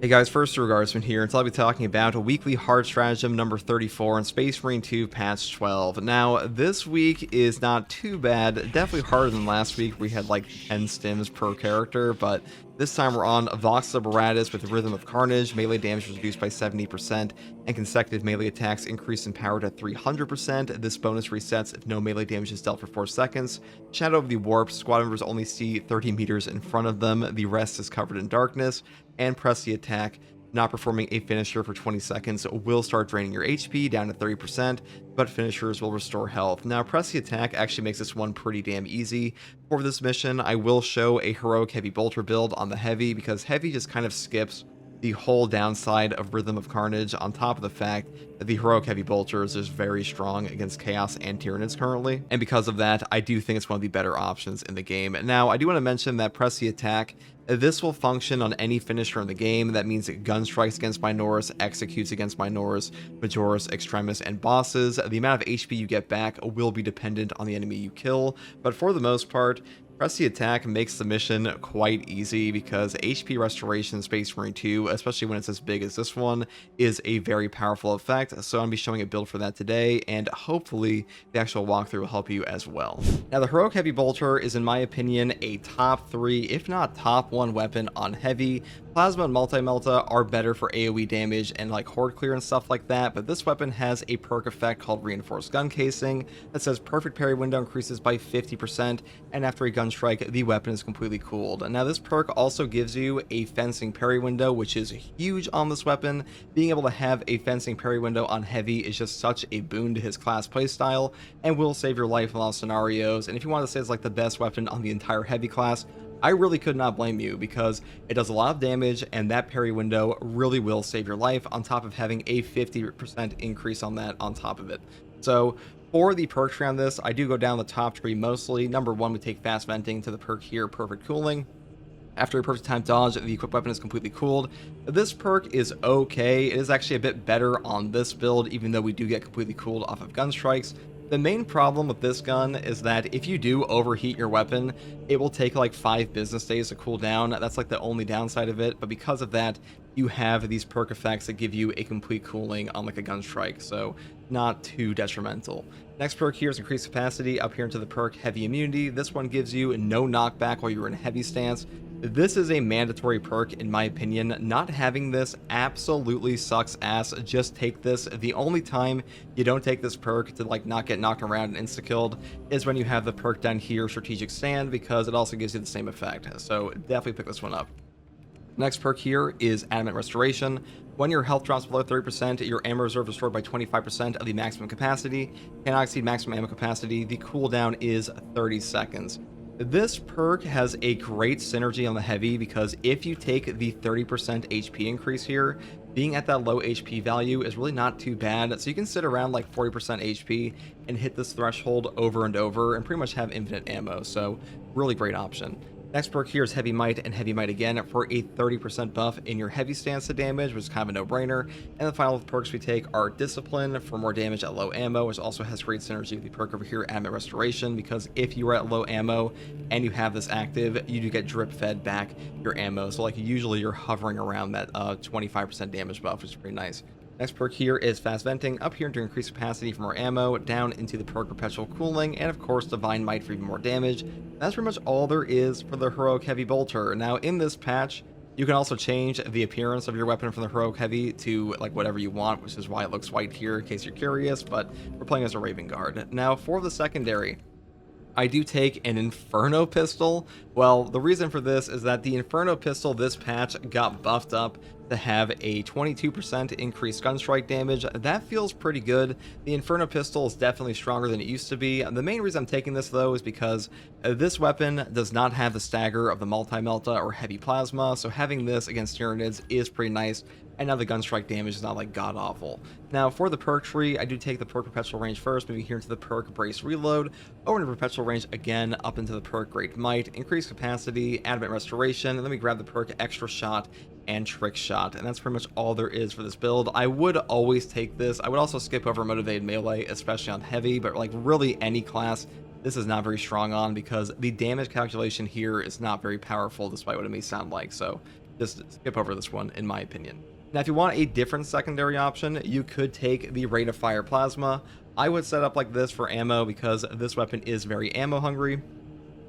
Hey guys, first Regardsman here, and so I'll be talking about a weekly hard stratagem number 34 in Space Marine 2 patch 12. Now, this week is not too bad, definitely harder than last week. We had like 10 stims per character, but this time we're on Vox Liberatus with Rhythm of Carnage, melee damage reduced by 70%, and consecutive melee attacks increased in power to 300%. This bonus resets if no melee damage is dealt for 4 seconds. Shadow of the Warp, squad members only see 30 meters in front of them, the rest is covered in darkness. And press the attack, not performing a finisher for 20 seconds will start draining your HP down to 30%, but finishers will restore health. Now, press the attack actually makes this one pretty damn easy. For this mission, I will show a heroic heavy bolter build on the heavy, because heavy just kind of skips the whole downside of Rhythm of Carnage, on top of the fact that the heroic heavy bolters is very strong against chaos and tyranids currently, and because of that I do think it's one of the better options in the game. Now, I do want to mention that press the attack, this will function on any finisher in the game. That means it gun strikes against Minoris, executes against Minoris, Majoris, Extremis, and bosses. The amount of HP you get back will be dependent on the enemy you kill, but for the most part, press the attack makes the mission quite easy, because HP restoration in Space Marine 2, especially when it's as big as this one, is a very powerful effect. So I'm going to be showing a build for that today, and hopefully the actual walkthrough will help you as well. Now, the heroic heavy bolter is, in my opinion, a top 3, if not top 1 weapon on heavy. Plasma and Multi-Melta are better for AoE damage and like horde clear and stuff like that, but this weapon has a perk effect called Reinforced Gun Casing that says perfect parry window increases by 50%, and after a gun strike, the weapon is completely cooled. Now, this perk also gives you a fencing parry window, which is huge on this weapon. Being able to have a fencing parry window on heavy is just such a boon to his class playstyle, and will save your life in a lot of scenarios. And if you want to say it's like the best weapon on the entire heavy class, I really could not blame you, because it does a lot of damage, and that parry window really will save your life, on top of having a 50% increase on that on top of it. So for the perk tree on this, I do go down the top tree mostly. Number 1, we take Fast Venting to the perk here, Perfect Cooling. After a perfect time dodge, the equipped weapon is completely cooled. This perk is okay. It is actually a bit better on this build, even though we do get completely cooled off of gun strikes. The main problem with this gun is that if you do overheat your weapon, it will take like 5 business days to cool down. That's like the only downside of it, but because of that, you have these perk effects that give you a complete cooling on like a gun strike, so not too detrimental. Next perk here is Increased Capacity, up here into the perk Heavy Immunity. This one gives you no knockback while you're in a heavy stance. This is a mandatory perk in my opinion. Not having this absolutely sucks ass. Just take this. The only time you don't take this perk to like not get knocked around and insta-killed is when you have the perk down here, Strategic Stand, because it also gives you the same effect. So definitely pick this one up. Next perk here is Adamant Restoration. When your health drops below 30%, your ammo reserve is restored by 25% of the maximum capacity. Cannot exceed maximum ammo capacity. The cooldown is 30 seconds. This perk has a great synergy on the heavy, because if you take the 30% HP increase here, being at that low HP value is really not too bad. So you can sit around like 40% HP and hit this threshold over and over and pretty much have infinite ammo. So really great option. Next perk here is Heavy Might and Heavy Might again for a 30% buff in your heavy stance to damage, which is kind of a no-brainer. And the final perks we take are Discipline for more damage at low ammo, which also has great synergy with the perk over here, Adamant Restoration, because if you are at low ammo and you have this active, you do get drip fed back your ammo. So like usually you're hovering around that 25% damage buff, which is pretty nice. Next perk here is Fast Venting, up here to increase capacity for more ammo, down into the perk Perpetual Cooling, and of course Divine Might for even more damage. That's pretty much all there is for the Heroic Heavy Bolter. Now in this patch, you can also change the appearance of your weapon from the Heroic Heavy to like whatever you want, which is why it looks white here in case you're curious, but we're playing as a Raven Guard. Now for the secondary, I do take an Inferno Pistol. Well, the reason for this is that the Inferno Pistol this patch got buffed up to have a 22% increased gun strike damage. That feels pretty good. The Inferno Pistol is definitely stronger than it used to be. The main reason I'm taking this though is because this weapon does not have the stagger of the Multi-Melta or Heavy Plasma, so having this against Tyranids is pretty nice. And now the gun strike damage is not like god awful. Now for the perk tree, I do take the perk Perpetual Range first, moving here into the perk Brace Reload, over into Perpetual Range again, up into the perk Great Might, Increased Capacity, Adamant Restoration, and then we grab the perk Extra Shot and Trick Shot, and that's pretty much all there is for this build. I would always take this. I would also skip over Motivated Melee, especially on heavy, but like really any class this is not very strong on, because the damage calculation here is not very powerful despite what it may sound like. So just skip over this one, in my opinion. Now, if you want a different secondary option, you could take the Rate of Fire Plasma. I would set up like this for ammo because this weapon is very ammo hungry.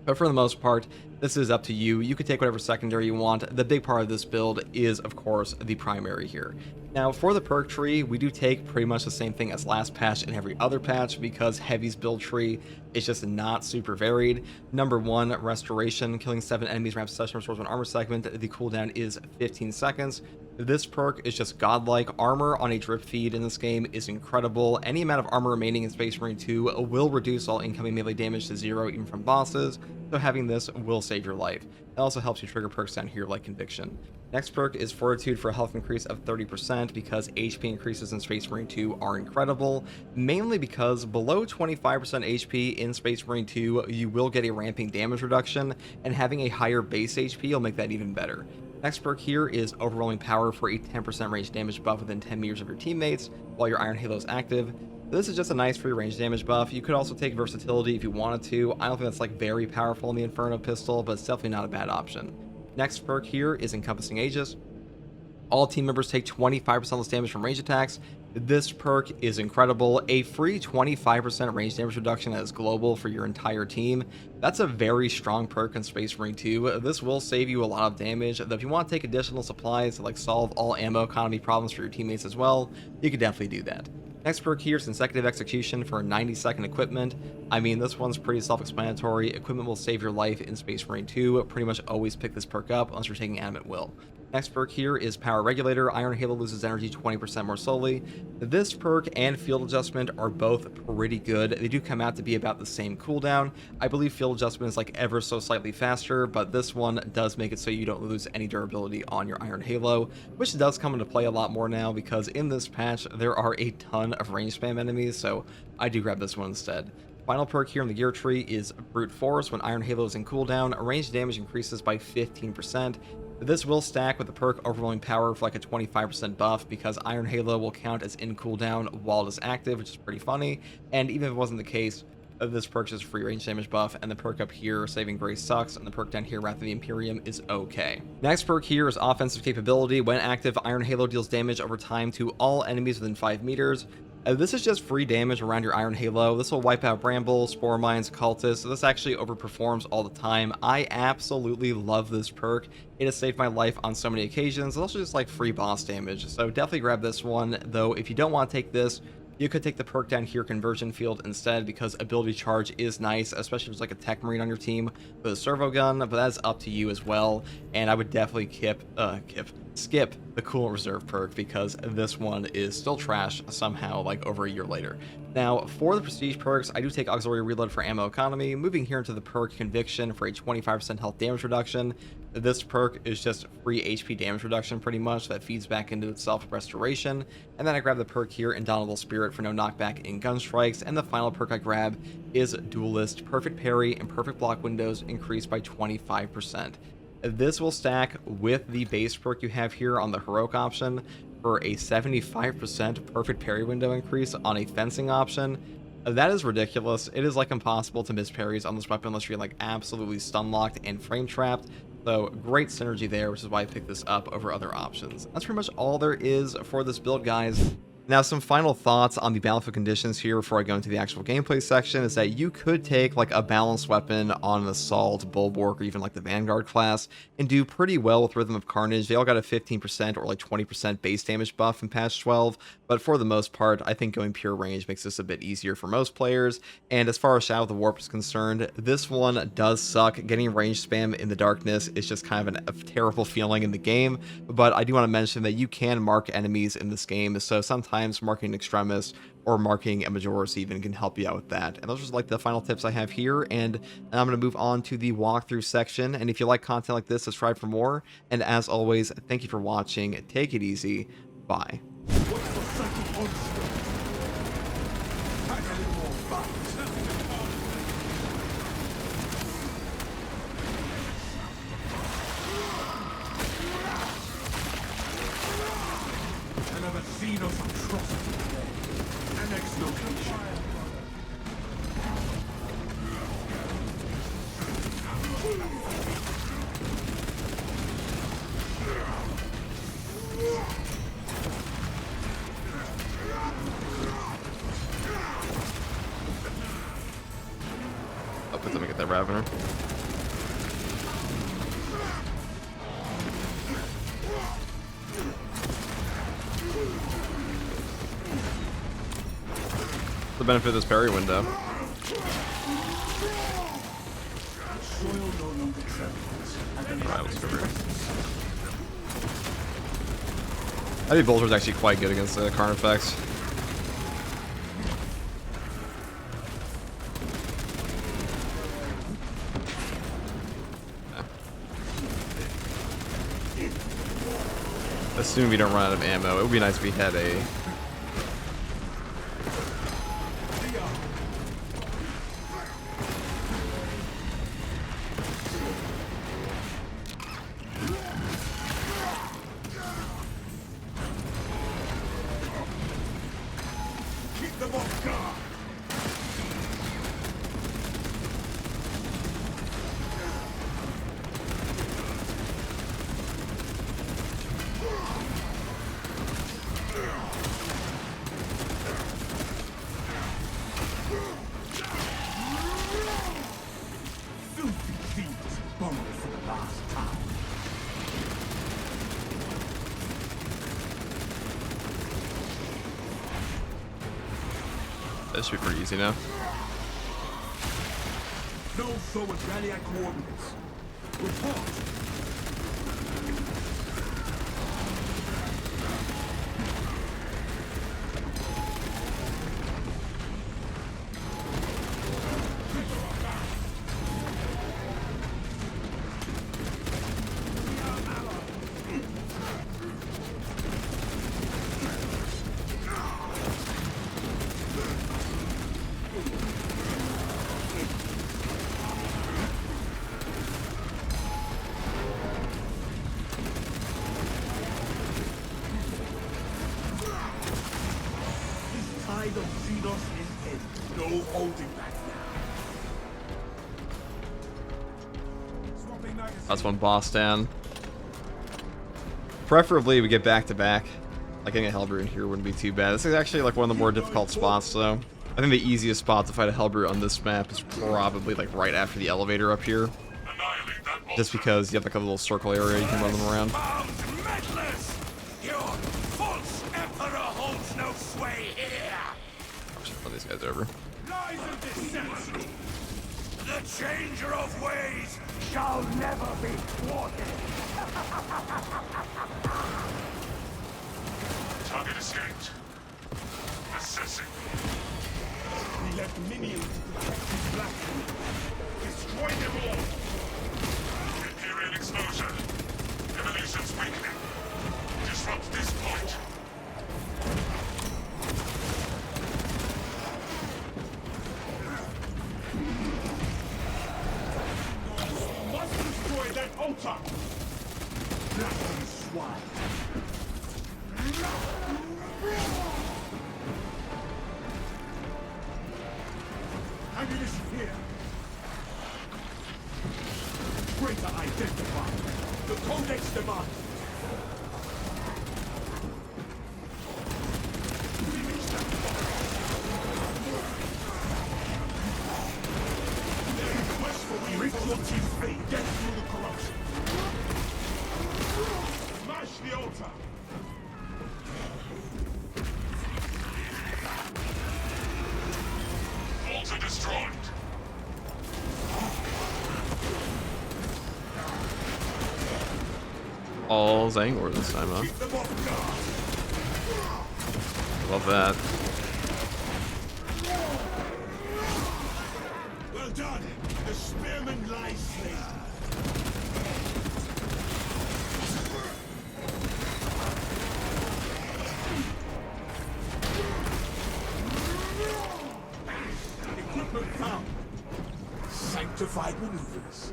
But for the most part, this is up to you. You can take whatever secondary you want. The big part of this build is, of course, the primary here. Now, for the perk tree, we do take pretty much the same thing as last patch and every other patch because Heavy's build tree is just not super varied. Number 1, Restoration. Killing 7 enemies ramps such restores 1 armor segment. The cooldown is 15 seconds. This perk is just godlike. Armor on a drip feed in this game is incredible. Any amount of armor remaining in Space Marine 2 will reduce all incoming melee damage to 0 even from bosses, so having this will save your life. It also helps you trigger perks down here like Conviction. Next perk is Fortitude for a health increase of 30% because HP increases in Space Marine 2 are incredible, mainly because below 25% HP in Space Marine 2 you will get a ramping damage reduction, and having a higher base HP will make that even better. Next perk here is Overwhelming Power for a 10% range damage buff within 10 meters of your teammates while your Iron Halo is active. This is just a nice free range damage buff. You could also take Versatility if you wanted to. I don't think that's like very powerful in the Inferno pistol, but it's definitely not a bad option. Next perk here is Encompassing Aegis. All team members take 25% less damage from range attacks. This perk is incredible. A free 25% range damage reduction that is global for your entire team. That's a very strong perk in Space Marine 2. This will save you a lot of damage, though if you want to take additional supplies to like solve all ammo economy problems for your teammates as well, you could definitely do that. Next perk here is Consecutive Execution for 90-second equipment. I mean, this one's pretty self-explanatory. Equipment will save your life in Space Marine 2. Pretty much always pick this perk up unless you're taking Animate Will. Next perk here is Power Regulator. Iron Halo loses energy 20% more slowly. This perk and Field Adjustment are both pretty good. They do come out to be about the same cooldown. I believe Field Adjustment is like ever so slightly faster, but this one does make it so you don't lose any durability on your Iron Halo, which does come into play a lot more now because in this patch there are a ton of range spam enemies, so I do grab this one instead. Final perk here in the gear tree is Brute Force. When Iron Halo is in cooldown, range damage increases by 15%. This will stack with the perk Overwhelming Power for like a 25% buff because Iron Halo will count as in cooldown while it is active, which is pretty funny. And even if it wasn't the case, this perk is a free range damage buff, and the perk up here, Saving Grace, sucks, and the perk down here, Wrath of the Imperium, is okay. Next perk here is Offensive Capability. When active, Iron Halo deals damage over time to all enemies within 5 meters. This is just free damage around your Iron Halo. This will wipe out Bramble, Spore Mines, Cultists, so this actually overperforms all the time. I absolutely love this perk. It has saved my life on so many occasions. It's also just like free boss damage, so definitely grab this one, though if you don't want to take this, you could take the perk down here, Conversion Field, instead, because Ability Charge is nice, especially if there's like a Tech Marine on your team with a Servo Gun, but that's up to you as well. And I would definitely skip the Coolant Reserve perk because this one is still trash somehow, like over a year later. Now, for the Prestige perks, I do take Auxiliary Reload for ammo economy. Moving here into the perk Conviction for a 25% health damage reduction. This perk is just free HP damage reduction pretty much that feeds back into itself with Restoration. And then I grab the perk here Indomitable Spirit for no knockback in gun strikes. And the final perk I grab is Duelist. Perfect Parry and Perfect Block windows increased by 25%. This will stack with the base perk you have here on the Heroic option for a 75% perfect parry window increase on a fencing option. That is ridiculous. It is like impossible to miss parries on this weapon unless you're like absolutely stun locked and frame trapped. So great synergy there, which is why I picked this up over other options. That's pretty much all there is for this build, guys. Now, some final thoughts on the battlefield conditions here before I go into the actual gameplay section is that you could take like a balanced weapon on an Assault, Bulwark, or even like the Vanguard class and do pretty well with Rhythm of Carnage. They all got a 15% or like 20% base damage buff in patch 12, but for the most part, I think going pure range makes this a bit easier for most players. And as far as Shadow of the Warp is concerned, this one does suck. Getting range spam in the darkness is just kind of a terrible feeling in the game, but I do want to mention that you can mark enemies in this game, so sometimes marking an Extremis or marking a Majoris even can help you out with that. And those are just like the final tips I have here, and I'm going to move on to the walkthrough section. And if you like content like this, subscribe for more. And as always, thank you for watching. Take it easy. Bye. Another scene of atrocity. Annex location. Ravener. The benefit of this parry window. Right, let's go here. I think Bolter's actually quite good against the Karn effects. Assuming we don't run out of ammo, it would be nice if we had a... Keep them off guard. Filthy thieves borrowed for the last time. That should be pretty easy now. No forward rally at coordinates. Report. Tide of Xenos is in. No holding back now. Swapping magazine. That's one boss down. Preferably we get back to back. Like getting a Hellbrute in here wouldn't be too bad. This is actually like one of the more difficult spots though. I think the easiest spot to fight a Hellbrute on this map is probably like right after the elevator up here. Annihilate that monster. Just because you have like a little circle area you can run them around. Bound meddlers! Your false emperor holds no sway here! I should run these guys over. Lies and deception! The changer of ways shall never be thwarted! Target escaped. Assessing. We left minions to protect his black. Destroy them all! Imperial exposure. Evolution's weakening. Disrupt this point. Must destroy that altar! Blasphemous swine! Ammunition here! Greater identified! The Codex demands! Finish that their request for reinforcing faith! Get through the corruption! Smash the altar! Altar destroyed! All Zangor this time, huh? Keep them off guard! Love that. Well done! The spearman lies slain! Equipment found! Sanctified maneuvers!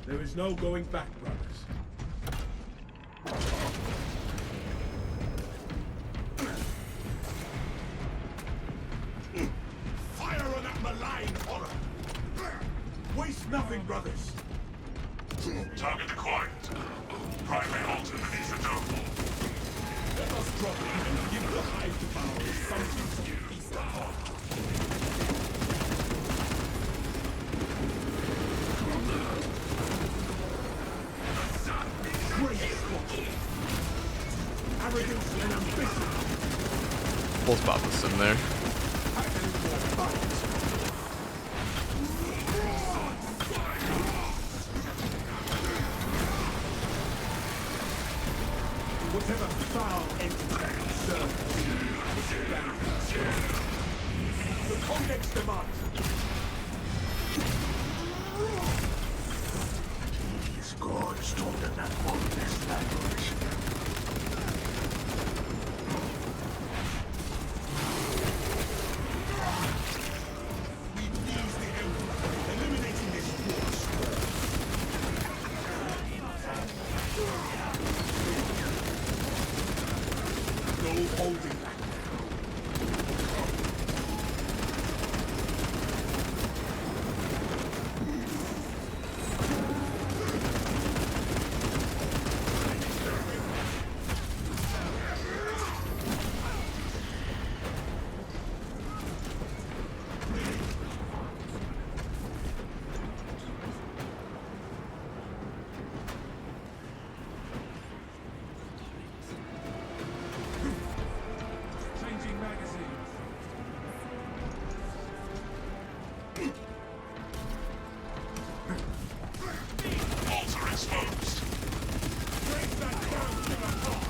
There is no going back, brothers. Fire on that malign horror! Waste nothing, brothers! Target acquired. Primary altar beneath the dome. Let us drop in and give the hive devourers something to feast upon. Arrogance and ambition. We'll spot this in there. Whatever foul entity serves the Codex demands. These gods told them that Hordes language. We please the Emperor, eliminating this force. No holding back. Changing magazines. Altar exposed. Break that down to the heart.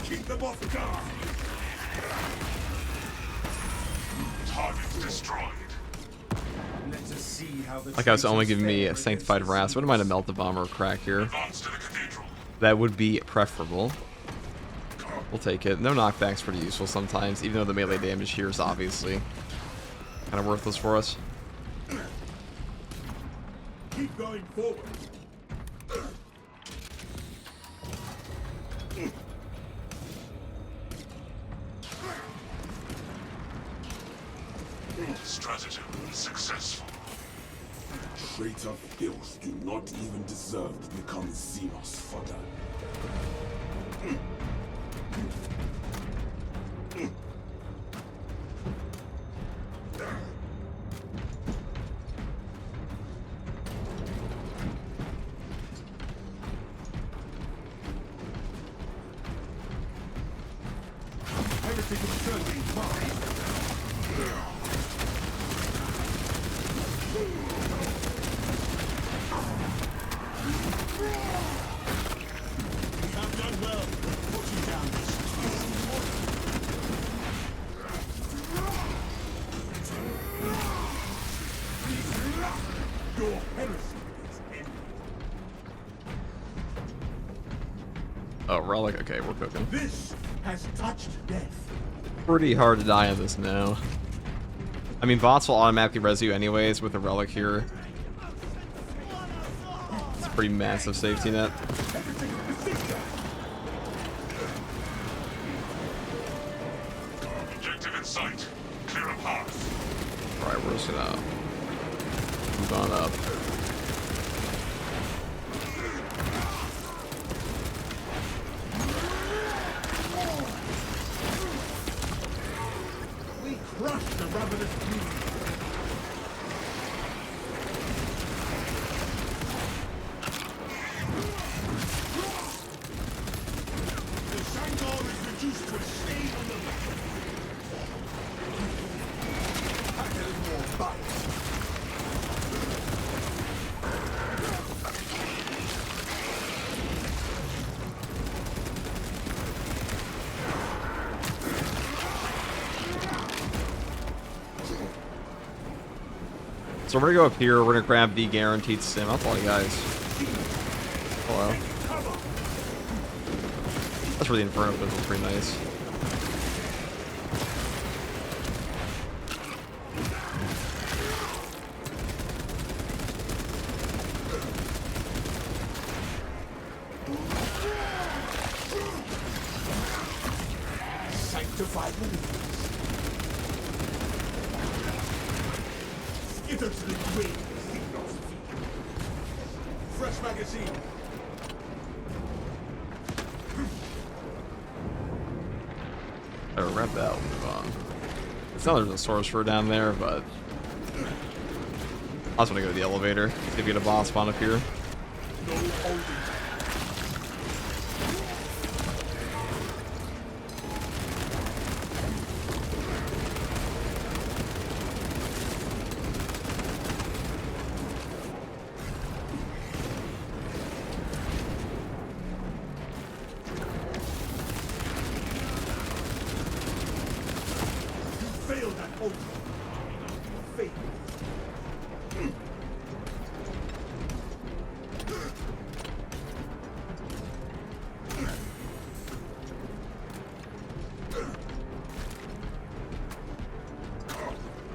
Keep them off guard. Target destroyed. Let us see how the Like I was only giving me a Sanctified Wrath. Wouldn't mind a Melted Bomber or Crack here. advance to the cathedral. That would be preferable. We'll take it. No knockback's pretty useful sometimes, even though the melee damage here is obviously kind of worthless for us. Keep going forward. Stratagem successful. Traitor filth do not even deserve to become Xenos fodder. Everything is turning fine. You have done well putting down this. Your heresy is ended. Oh, Relic. Okay, we're cooking. This has touched death. Pretty hard to die on this now. I mean, bots will automatically res you anyways with a Relic here. It's a pretty massive safety net. Objective in sight. Clear a path. Alright, we're just gonna move on up. We crushed the ravenous beast. The Shanghai is reduced to a stain on the map. Pack a little more bite. So we're gonna go up here, we're gonna grab the guaranteed sim. I'll follow you guys. Hello. That's where the Inferno was pretty nice. Sanctified believers. Wither to the grave. Fresh magazine. Better wrap that one, move on. It's not there's a sorcerer down there, but I just want to go to the elevator. See if we get a boss spawn up here. No holding. Failed that oath. Failed.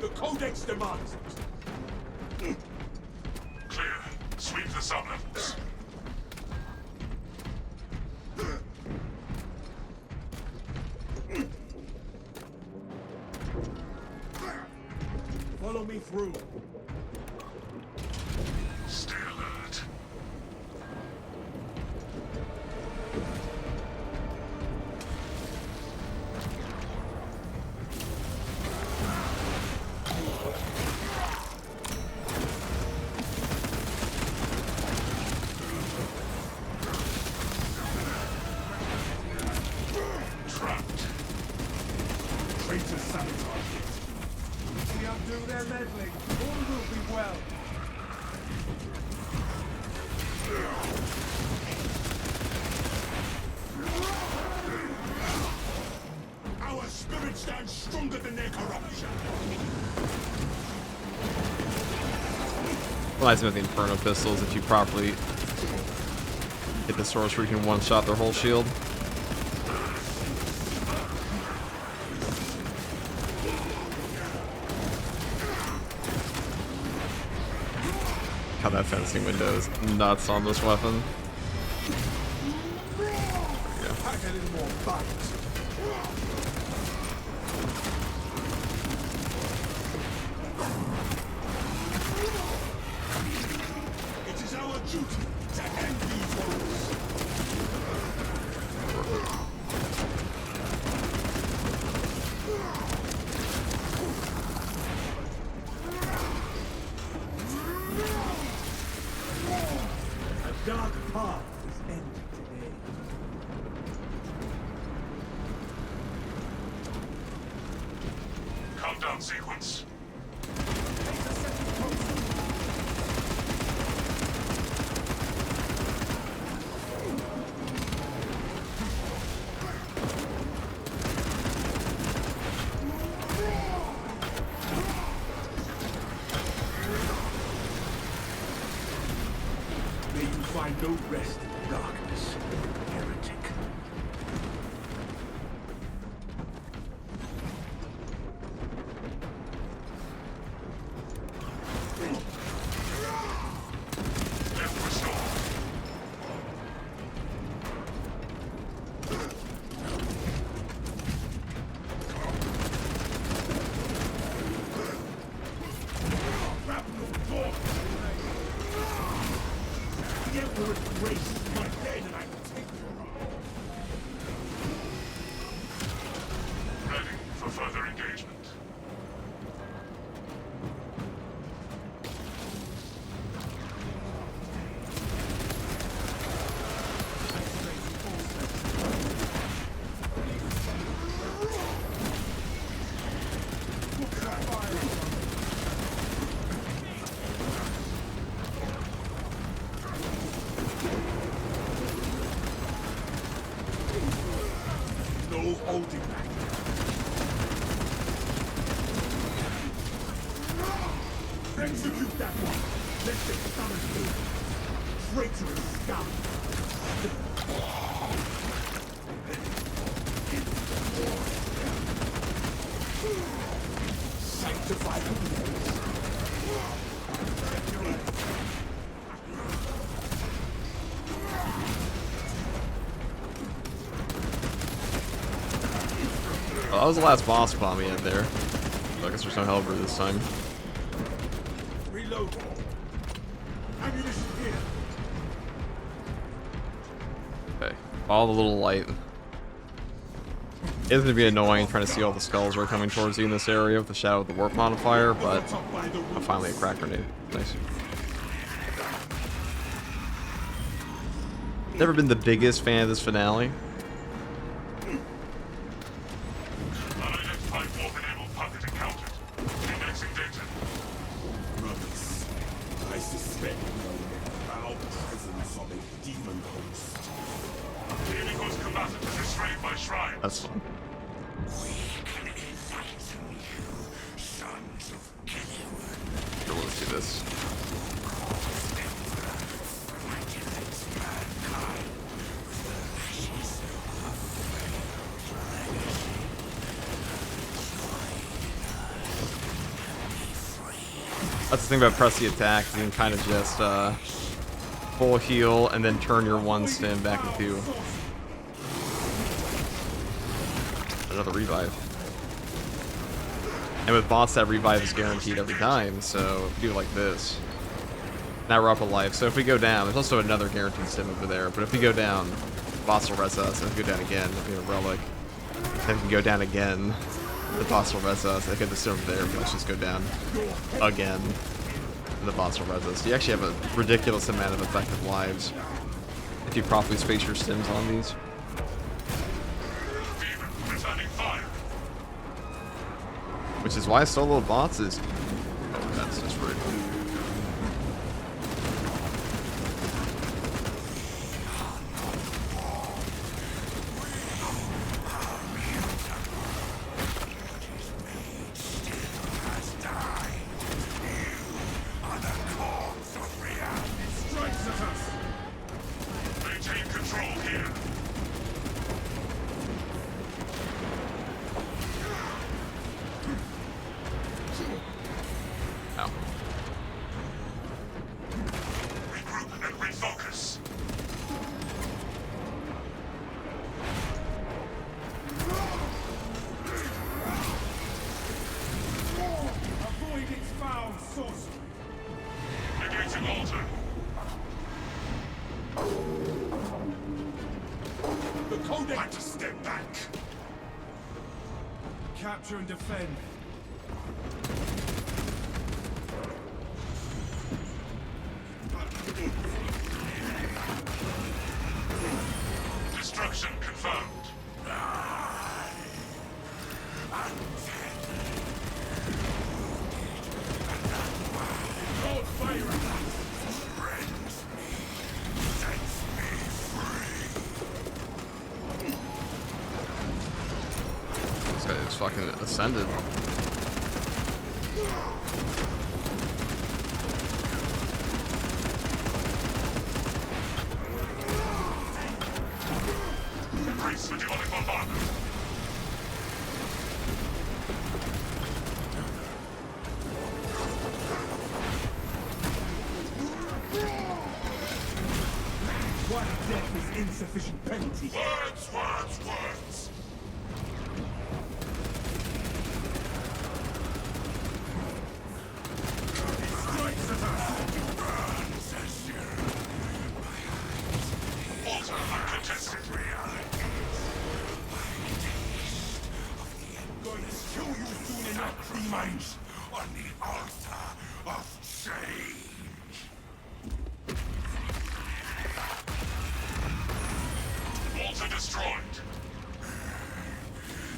The Codex demands it. Clear. Sweep the sublevels. Follow me through. Stay alert. Trapped. Traitors sabotage it. We undo their meddling. All will be well. Our spirit stands stronger than their corruption. Reminds me of the Inferno pistols. If you properly hit the sorcerer, you can one-shot their whole shield. God, that fencing window is nuts on this weapon. Pack a little more bite. It is our duty to end these horrors. A dark path is ended today. Countdown sequence. May you find no rest in the darkness, heretic. Lift restore. The Emperor's grace is my dead, and I will take your arm. Ready for further engagement. No holding back. Execute that one. Let them summon me. Traitorous scum. Sanctify the Oh, that was the last boss bomb we had there. So I guess there's no Hellbrew this time. All the little light. It's gonna be annoying trying to see all the skulls are coming towards you in this area with the shadow of the warp modifier, but finally a crack grenade. Nice. Never been the biggest fan of this finale. Unidentified warp-enabled puppet encountered. Indexing data. Brothers, I suspect we are in the proud presence of a demon host. Healing host combatant is restrained by shrine. That's fun. Here, let's do this. That's the thing about press the attack. You can kind of just full heal and then turn your one stim back into another revive. And with boss, that revive is guaranteed every time, so if you do it like this. Now we're up a life, so if we go down, there's also another guaranteed stim over there, but if we go down, boss will res us, and if we go down again, we have a relic. Then we can go down again, the boss will res us, and if we have the stim over there, we can just go down again, and the boss will res us. You actually have a ridiculous amount of effective lives if you properly space your stims on these. Demon returning fire. Which is why solo bots is... Oh, that's just rude. Maintain control here. Ow. Regroup and refocus. Avoid its foul sorcery. Negating altar. The codex. Time to step back. Capture and defend. Destruction confirmed. Hold fire. This guy is fucking ascended. Brace for demonic bombardment. One death is insufficient penalty. Words, words, words. Strikes at us. Altar uncontested. Going to kill you soon enough, demons. On the altar of change. Altar destroyed.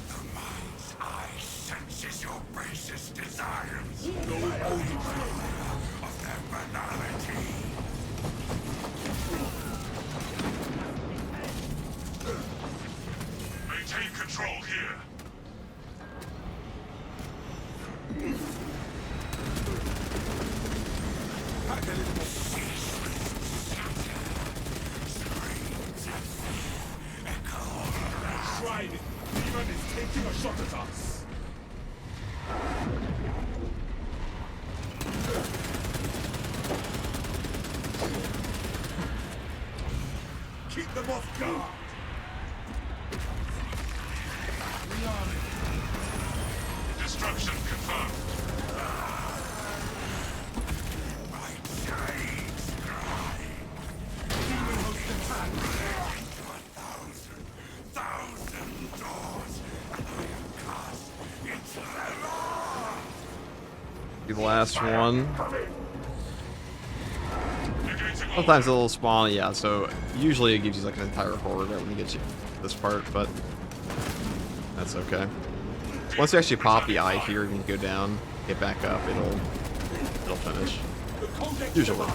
The mind's eye senses your basest desires. No holding. Of their banality. Maintain control here. Pack a little more. Tried it. Demon is taking a shot at us. Keep them off guard. Destruction confirmed. Demon host attack. Be the last one. Sometimes a little spawn, yeah, so usually it gives you like an entire horde right when you get to this part, but that's okay. Once you actually pop the eye here and you go down, get back up, it'll finish. Usually.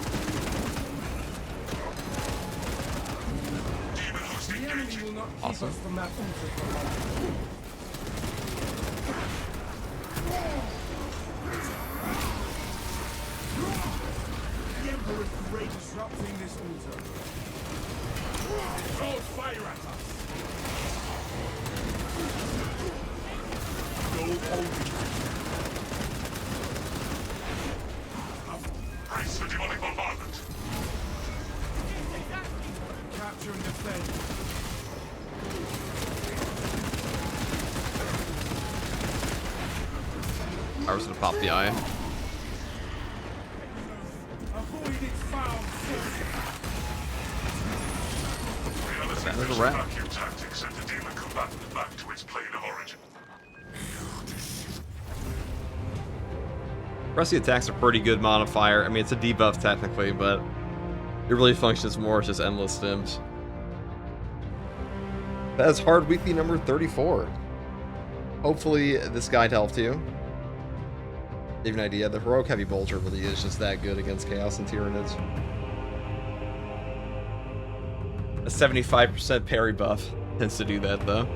Awesome. The Emperor's great disrupting this altar. Throw fire at us. No holding. Brace for demonic bombardment. Capture and defend. I was gonna pop the eye. Avoid its foul Reality That is a versus wrap. vacuum tactics send the demon combatant back to its plane of origin. The rest of the attacks are pretty good modifier. I mean, it's a debuff technically, but it really functions more as just endless stims. That's Hard Weekly number 34. Hopefully this guide helped you. Give you an idea, the Heroic Heavy Bolter really is just that good against Chaos and Tyranids. A 75% parry buff tends to do that though.